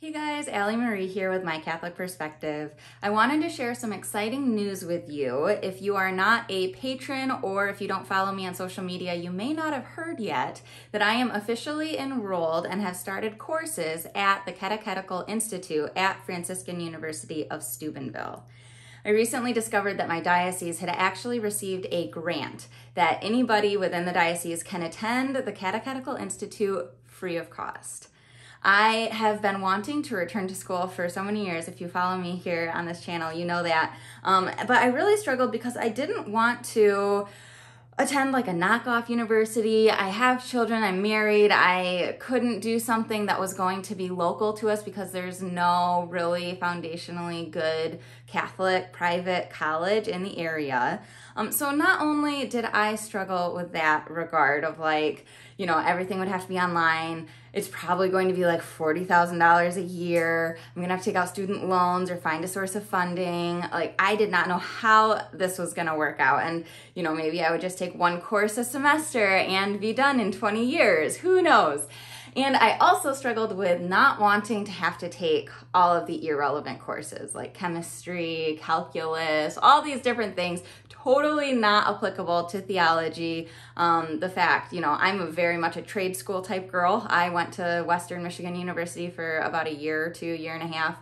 Hey guys, Allie Marie here with My Catholic Perspective. I wanted to share some exciting news with you. If you are not a patron or if you don't follow me on social media, you may not have heard yet that I am officially enrolled and have started courses at the Catechetical Institute at Franciscan University of Steubenville. I recently discovered that my diocese had actually received a grant that anybody within the diocese can attend the Catechetical Institute free of cost. I have been wanting to return to school for so many years. If you follow me here on this channel, you know that. But I really struggled because I didn't want to attend like a knockoff university. I have children, I'm married. I couldn't do something that was going to be local to us because there's no really foundationally good Catholic private college in the area. So not only did I struggle with that regard of like, you know, everything would have to be online. It's probably going to be like $40,000 a year. I'm gonna have to take out student loans or find a source of funding. Like, I did not know how this was gonna work out. And, you know, maybe I would just take one course a semester and be done in 20 years. Who knows? And I also struggled with not wanting to have to take all of the irrelevant courses like chemistry, calculus, all these different things, totally not applicable to theology. The fact, you know, I'm very much a trade school type girl. I went to Western Michigan University for about a year or two, year and a half,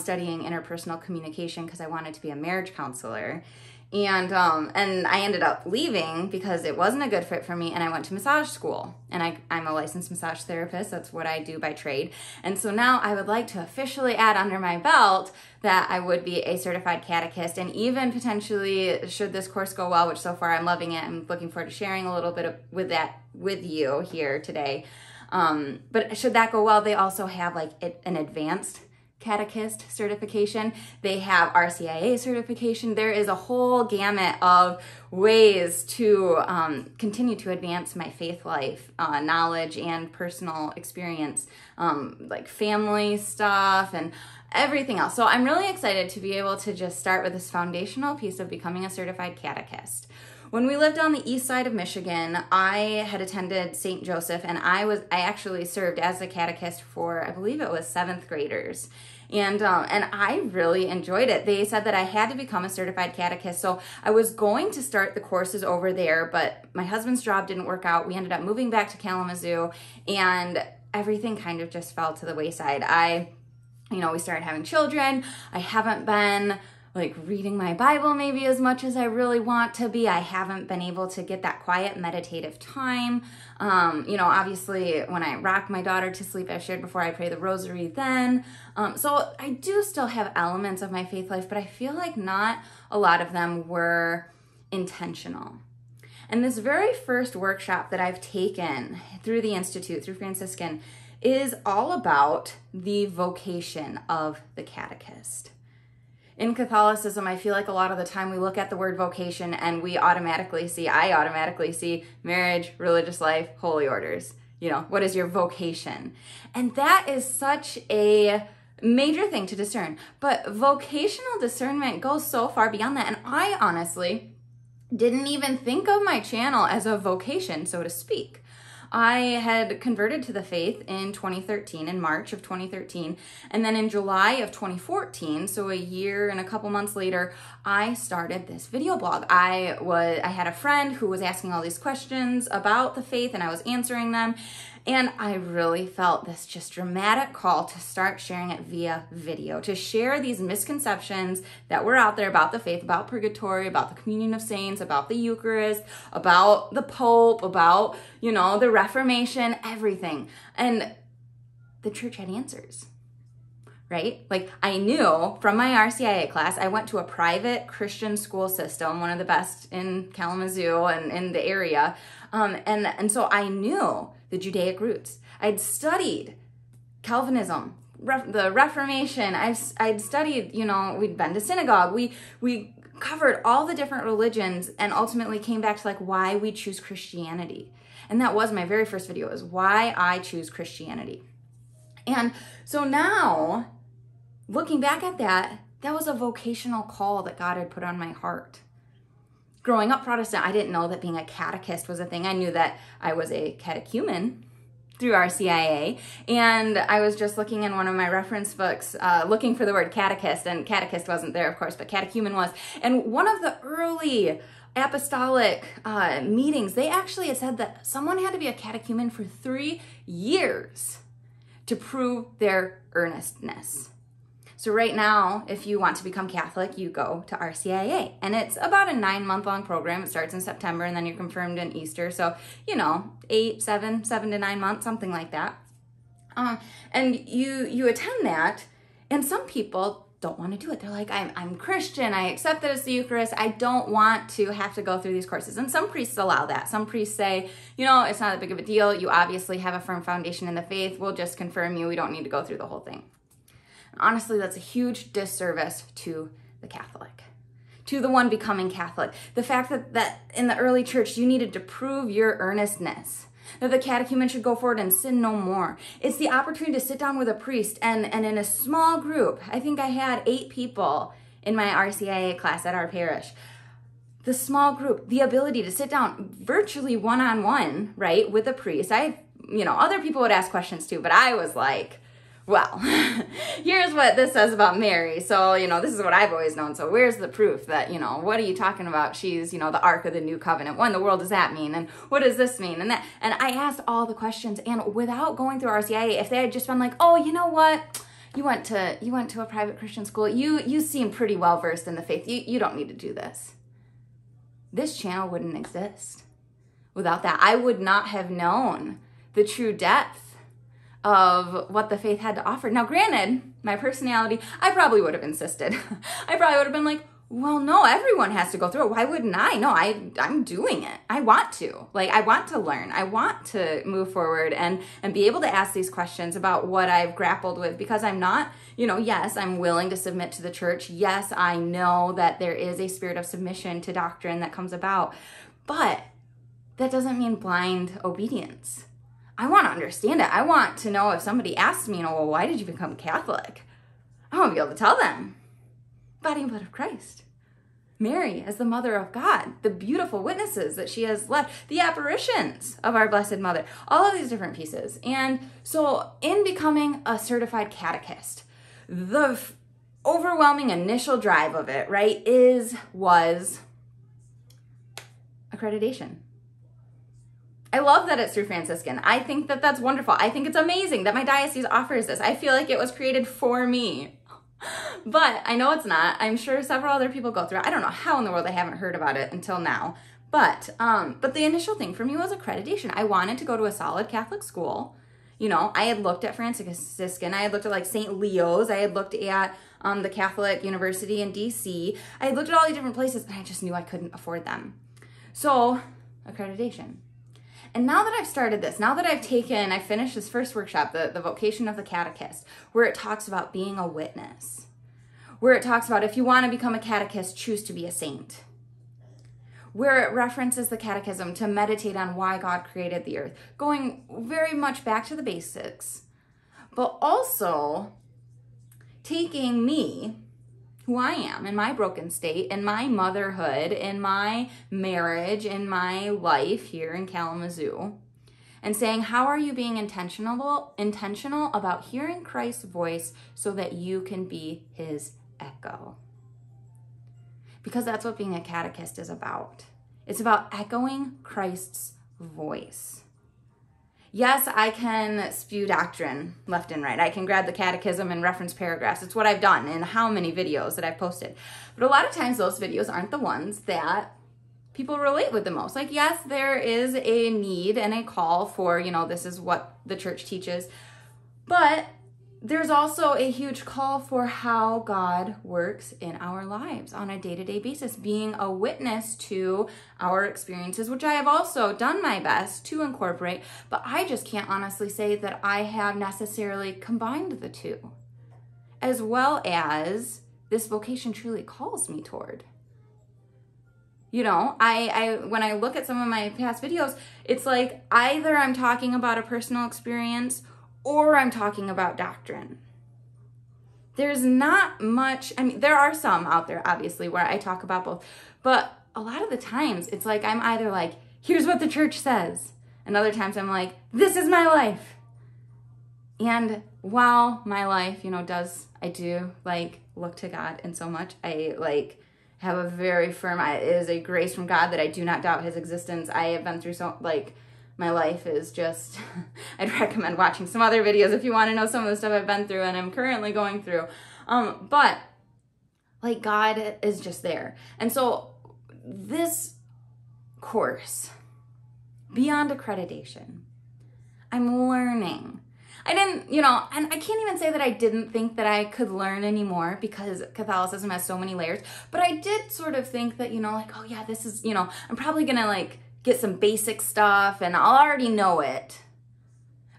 studying interpersonal communication because I wanted to be a marriage counselor. And I ended up leaving because it wasn't a good fit for me, and I went to massage school. And I'm a licensed massage therapist. That's what I do by trade. And so now I would like to officially add under my belt that I would be a certified catechist, and even potentially, should this course go well, which so far I'm loving it, I'm looking forward to sharing a little bit with that with you here today. But should that go well, they also have like an advanced catechist certification. They have RCIA certification. There is a whole gamut of ways to continue to advance my faith life, knowledge and personal experience, like family stuff and everything else. So I'm really excited to be able to just start with this foundational piece of becoming a certified catechist. When we lived on the east side of Michigan, I had attended St. Joseph, and I actually served as a catechist for, I believe it was 7th graders. And I really enjoyed it. They said that I had to become a certified catechist, so I was going to start the courses over there, but my husband's job didn't work out. We ended up moving back to Kalamazoo, and everything kind of just fell to the wayside. We started having children. I haven't been like reading my Bible maybe as much as I really want to be. I haven't been able to get that quiet meditative time. Obviously when I rock my daughter to sleep, I've shared before, I pray the rosary then. So I do still have elements of my faith life, but I feel like not a lot of them were intentional. And this very first workshop that I've taken through the Institute, through Franciscan, is all about the vocation of the catechist. In Catholicism, I feel like a lot of the time we look at the word vocation and I automatically see marriage, religious life, holy orders. You know, what is your vocation? And that is such a major thing to discern. But vocational discernment goes so far beyond that. And I honestly didn't even think of my channel as a vocation, so to speak. I had converted to the faith in 2013, in March of 2013, and then in July of 2014, so a year and a couple months later, I started this video blog. I had a friend who was asking all these questions about the faith, and I was answering them, and I really felt this just dramatic call to start sharing it via video, to share these misconceptions that were out there about the faith, about purgatory, about the communion of saints, about the Eucharist, about the Pope, about, the Reformation, everything. And the church had answers, right? Like, I knew from my RCIA class, I went to a private Christian school system, one of the best in Kalamazoo and in the area. And so I knew the Judaic roots. I'd studied Calvinism, the Reformation. I'd studied, we'd been to synagogue. We covered all the different religions and ultimately came back to like why we choose Christianity. And that was my very first video, is why I choose Christianity. And so now, looking back at that was a vocational call that God had put on my heart. Growing up Protestant, I didn't know that being a catechist was a thing. I knew that I was a catechumen, through RCIA, and I was just looking in one of my reference books, looking for the word catechist, and catechist wasn't there, of course, but catechumen was. And one of the early apostolic meetings, they actually had said that someone had to be a catechumen for 3 years to prove their earnestness. So right now, if you want to become Catholic, you go to RCIA, and it's about a 9-month-long program. It starts in September, and then you're confirmed in Easter. So, 7 to 9 months, something like that. And you attend that, and some people don't want to do it. They're like, I'm Christian. I accept that it's the Eucharist. I don't want to have to go through these courses. And some priests allow that. Some priests say, it's not that big of a deal. You obviously have a firm foundation in the faith. We'll just confirm you. We don't need to go through the whole thing. Honestly, that's a huge disservice to the Catholic, to the one becoming Catholic. The fact that in the early church, you needed to prove your earnestness, that the catechumen should go forward and sin no more. It's the opportunity to sit down with a priest and in a small group. I think I had 8 people in my RCIA class at our parish. The small group, the ability to sit down virtually one-on-one, right, with a priest. Other people would ask questions too, but I was like, well, here's what this says about Mary. So, this is what I've always known. So where's the proof that, what are you talking about? She's, the Ark of the New Covenant. What in the world does that mean? And what does this mean? And I asked all the questions, and without going through RCIA, if they had just been like, oh, you know what? You went to a private Christian school. You seem pretty well versed in the faith. You don't need to do this. This channel wouldn't exist. Without that, I would not have known the true depth of what the faith had to offer. Now, granted, my personality, I probably would have insisted. I probably would have been like, well, no, everyone has to go through it. Why wouldn't I? No, I'm doing it. I want to. I want to learn. I want to move forward and be able to ask these questions about what I've grappled with, because I'm not, yes, I'm willing to submit to the church. Yes, I know that there is a spirit of submission to doctrine that comes about, but that doesn't mean blind obedience. I want to understand it. I want to know if somebody asks me, well, why did you become Catholic? I want to be able to tell them. Body and blood of Christ. Mary as the mother of God, the beautiful witnesses that she has left, the apparitions of our Blessed Mother, all of these different pieces. And so in becoming a certified catechist, the overwhelming initial drive of it, right, was accreditation. I love that it's through Franciscan. I think that that's wonderful. I think it's amazing that my diocese offers this. I feel like it was created for me. But I know it's not. I'm sure several other people go through it. I don't know how in the world I haven't heard about it until now. But the initial thing for me was accreditation. I wanted to go to a solid Catholic school. I had looked at Franciscan. I had looked at St. Leo's. I had looked at the Catholic University in DC. I had looked at all these different places, and I just knew I couldn't afford them. So, accreditation. And now that I've started this, now that I finished this first workshop, the vocation of the catechist, where it talks about being a witness, where it talks about if you want to become a catechist, choose to be a saint, where it references the catechism to meditate on why God created the earth, going very much back to the basics, but also taking me, who I am, in my broken state, in my motherhood, in my marriage, in my life here in Kalamazoo, and saying, how are you being intentional about hearing Christ's voice so that you can be his echo? Because that's what being a catechist is about. It's about echoing Christ's voice. Yes, I can spew doctrine left and right. I can grab the catechism and reference paragraphs. It's what I've done in how many videos that I've posted. But a lot of times those videos aren't the ones that people relate with the most. Yes, there is a need and a call for, this is what the church teaches. But there's also a huge call for how God works in our lives on a day-to-day basis, being a witness to our experiences, which I have also done my best to incorporate, but I just can't honestly say that I have necessarily combined the two, as well as this vocation truly calls me toward. When I look at some of my past videos, it's like either I'm talking about a personal experience or I'm talking about doctrine. There's not much, there are some out there, obviously, where I talk about both, but a lot of the times it's like I'm either like, here's what the church says, And other times I'm like, this is my life. And while my life, I do like look to God in so much, I like have a very firm, it is a grace from God that I do not doubt his existence. I have been through my life is just, I'd recommend watching some other videos if you want to know some of the stuff I've been through and I'm currently going through. But like God is just there. And so this course, beyond accreditation, I'm learning. I didn't, and I can't even say that I didn't think that I could learn anymore because Catholicism has so many layers, but I did sort of think that, like, oh yeah, this is, I'm probably going to like get some basic stuff and I'll already know it.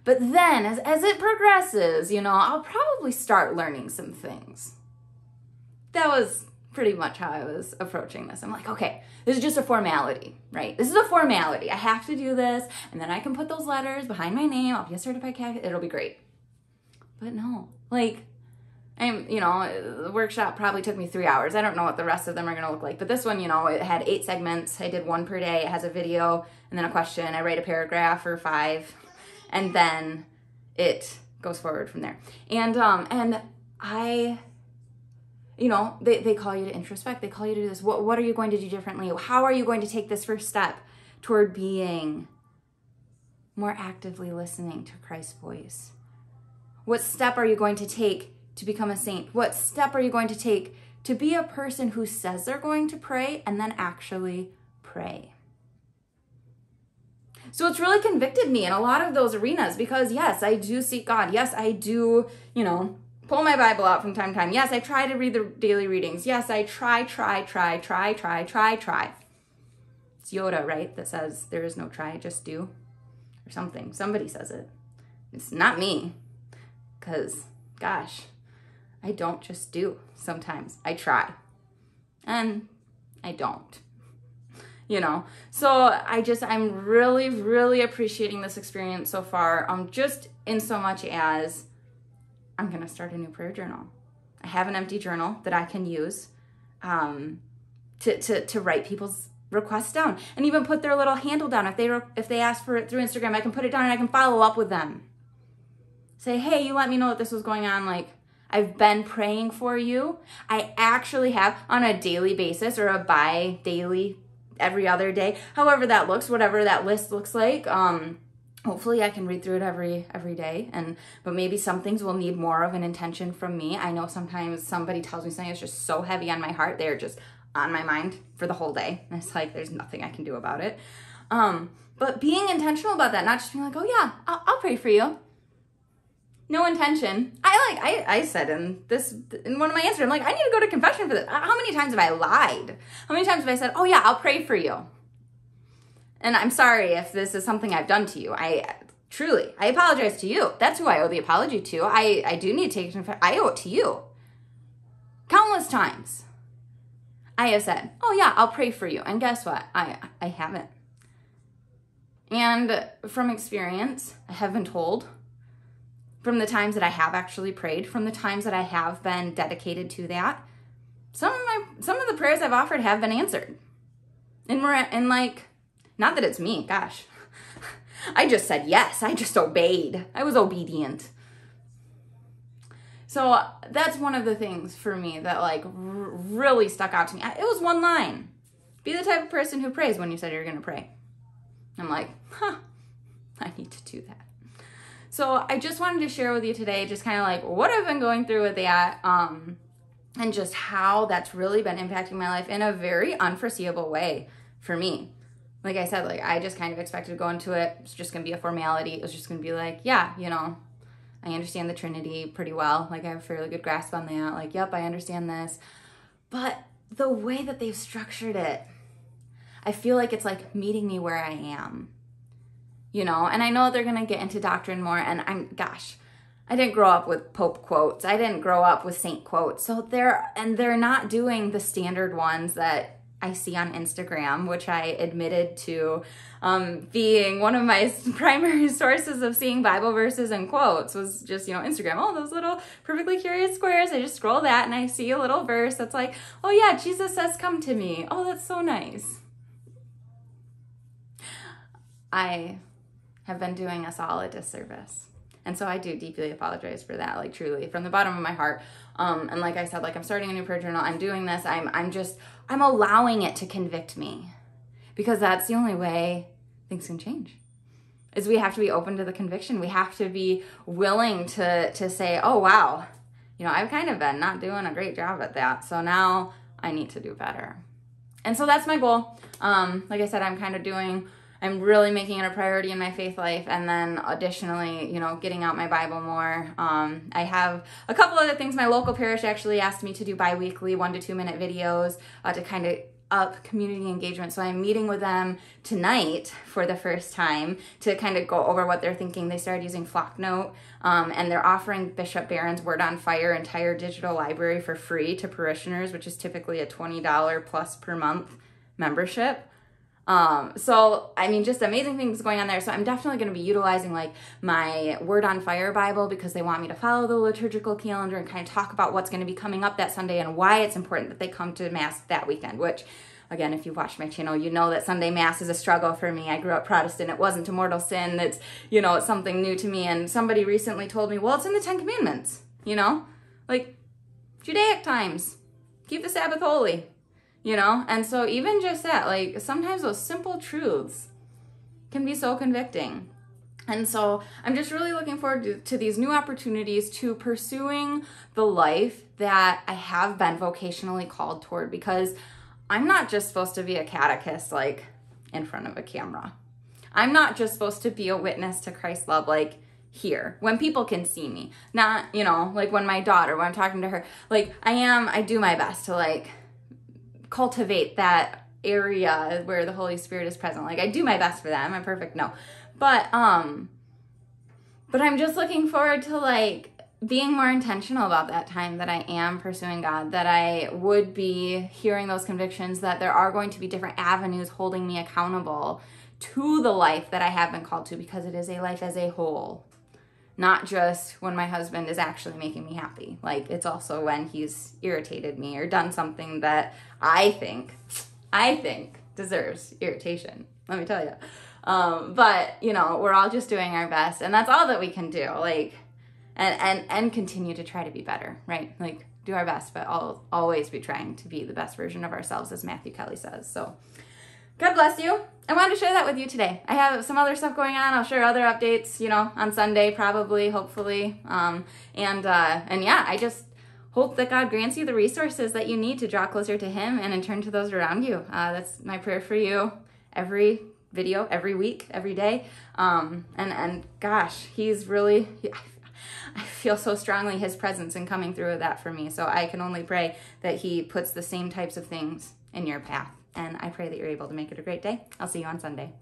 But then as it progresses, I'll probably start learning some things. That was pretty much how I was approaching this. I'm like, okay, this is just a formality, right? This is a formality. I have to do this, and then I can put those letters behind my name. I'll be a certified Catechist. It'll be great. But no, like, the workshop probably took me 3 hours. I don't know what the rest of them are going to look like. But this one, it had 8 segments. I did 1 per day. It has a video and then a question. I write a paragraph or 5, and then it goes forward from there. And I... they call you to introspect. They call you to do this. What are you going to do differently? How are you going to take this first step toward being more actively listening to Christ's voice? What step are you going to take to become a saint? What step are you going to take to be a person who says they're going to pray and then actually pray? So it's really convicted me in a lot of those arenas because, yes, I do seek God. Yes, I do, pull my Bible out from time to time. Yes, I try to read the daily readings. Yes, I try. It's Yoda, right? That says there is no try, just do. Or something. Somebody says it. It's not me. Because, gosh, I don't just do sometimes. I try. And I don't. So I'm really, really appreciating this experience so far. Just in so much as I'm going to start a new prayer journal. I have an empty journal that I can use to write people's requests down and even put their little handle down. If they ask for it through Instagram, I can put it down and I can follow up with them. Say, hey, you let me know that this was going on. Like, I've been praying for you. I actually have on a daily basis or a bi-daily, every other day, however that looks, whatever that list looks like. Hopefully I can read through it every day, but maybe some things will need more of an intention from me. I know sometimes somebody tells me something that's just so heavy on my heart, they're just on my mind for the whole day. And it's like, there's nothing I can do about it. But being intentional about that, not just being like, oh yeah, I'll pray for you. No intention. I said in one of my answers, I'm like, I need to go to confession for this. How many times have I lied? How many times have I said, oh yeah, I'll pray for you? And I'm sorry if this is something I've done to you. I apologize to you. That's who I owe the apology to. I do need to take confession. I owe it to you. Countless times. I have said, oh yeah, I'll pray for you. And guess what? I haven't. And from experience, I have been told, from the times that I have actually prayed, from the times that I have been dedicated to that, some of the prayers I've offered have been answered. And like, not that it's me, gosh. I just said yes. I just obeyed. I was obedient. So that's one of the things for me that like really stuck out to me. It was one line. Be the type of person who prays when you said you're going to pray. I'm like, I need to do that. So I just wanted to share with you today just kind of like what I've been going through with that and just how that's really been impacting my life in a very unforeseeable way for me. Like I said, like I just kind of expected to go into it. It's just going to be a formality. It was just going to be like, yeah, I understand the Trinity pretty well. Like I have a fairly good grasp on that. Like, yep, I understand this. But the way that they've structured it, I feel like it's like meeting me where I am. And I know they're going to get into doctrine more. And I didn't grow up with Pope quotes. I didn't grow up with saint quotes. So they're not doing the standard ones that I see on Instagram, which I admitted to being one of my primary sources of seeing Bible verses and quotes was just, Instagram. Oh, those little perfectly curious squares. I just scroll that and I see a little verse that's like, oh yeah, Jesus says, come to me. Oh, that's so nice. I have been doing us all a disservice. And so I do deeply apologize for that, like truly, from the bottom of my heart. And like I said, like I'm starting a new prayer journal. I'm doing this. I'm allowing it to convict me, because that's the only way things can change. Is we have to be open to the conviction. We have to be willing to say, oh, wow, you know, I've kind of been not doing a great job at that. So now I need to do better. And so that's my goal. Like I said, I'm really making it a priority in my faith life. And then additionally, you know, getting out my Bible more. I have a couple other things. My local parish actually asked me to do bi-weekly 1 to 2 minute videos to kind of up community engagement. So I'm meeting with them tonight for the first time to kind of go over what they're thinking. They started using Flocknote, and they're offering Bishop Barron's Word on Fire entire digital library for free to parishioners, which is typically a $20 plus per month membership. So, I mean, just amazing things going on there. So I'm definitely going to be utilizing like my Word on Fire Bible, because they want me to follow the liturgical calendar and kind of talk about what's going to be coming up that Sunday and why it's important that they come to Mass that weekend, which, again, if you've watched my channel, you know that Sunday Mass is a struggle for me. I grew up Protestant. It wasn't a mortal sin. It's, you know, it's something new to me. And somebody recently told me, well, it's in the 10 Commandments, you know, like Judaic times, keep the Sabbath holy. You know, and so even just that, like sometimes those simple truths can be so convicting. And so I'm just really looking forward to these new opportunities to pursuing the life that I have been vocationally called toward, because I'm not just supposed to be a catechist like in front of a camera. I'm not just supposed to be a witness to Christ's love like here when people can see me. Not, you know, like when I'm talking to her, like I do my best to like cultivate that area where the Holy Spirit is present. Like I do my best for that. Am I perfect? No. But I'm just looking forward to like being more intentional about that time that I am pursuing God, that I would be hearing those convictions, that there are going to be different avenues holding me accountable to the life that I have been called to, because it is a life as a whole. Not just when my husband is actually making me happy. Like, it's also when he's irritated me or done something that I think deserves irritation. Let me tell you. But, you know, we're all just doing our best. And that's all that we can do. Like, and continue to try to be better, right? Like, do our best, but always be trying to be the best version of ourselves, as Matthew Kelly says. So, God bless you. I wanted to share that with you today. I have some other stuff going on. I'll share other updates, you know, on Sunday, probably, hopefully. And yeah, I just hope that God grants you the resources that you need to draw closer to Him and in turn to those around you. That's my prayer for you every video, every week, every day. And gosh, He's really, I feel so strongly His presence in coming through that for me. So I can only pray that He puts the same types of things in your path. And I pray that you're able to make it a great day. I'll see you on Sunday.